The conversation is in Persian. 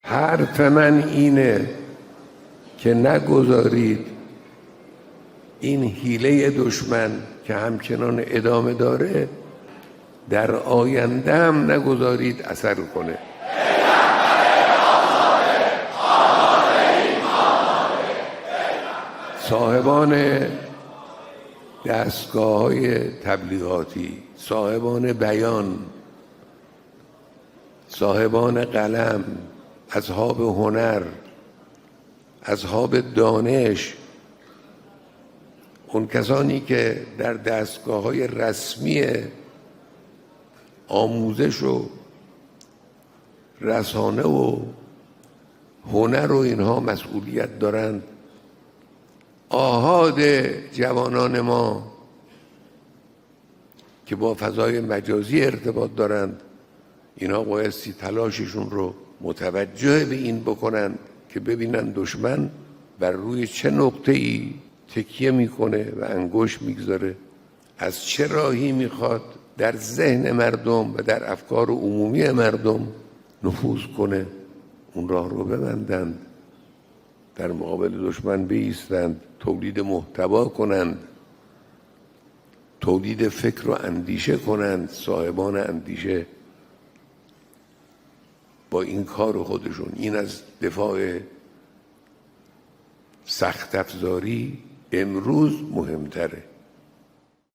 حرف من اینه که نگذارید این حیله دشمن که همچنان ادامه داره در آینده هم نگذارید اثر کنه. صاحبان دستگاه‌های تبلیغاتی، صاحبان بیان، صاحبان قلم، اصحاب هنر، اصحاب دانش، اون کسانی که در دستگاه‌های رسمی آموزش و رسانه و هنر و اینها مسئولیت دارند، آحاد جوانان ما که با فضای مجازی ارتباط دارند، اینا بایستی تلاششون رو متوجه به این بکنند که ببینن دشمن بر روی چه نقطه‌ای تکیه میکنه و انگشت میگذاره، از چه راهی میخواد در ذهن مردم و در افکار عمومی مردم نفوذ کنه. اون راه رو ببندند، در مقابل دشمن بایستند، تولید محتوا کنند، تولید فکر و اندیشه کنند. صاحبان اندیشه با این کار خودشون، این از دفاع سخت افزاری امروز مهمتره.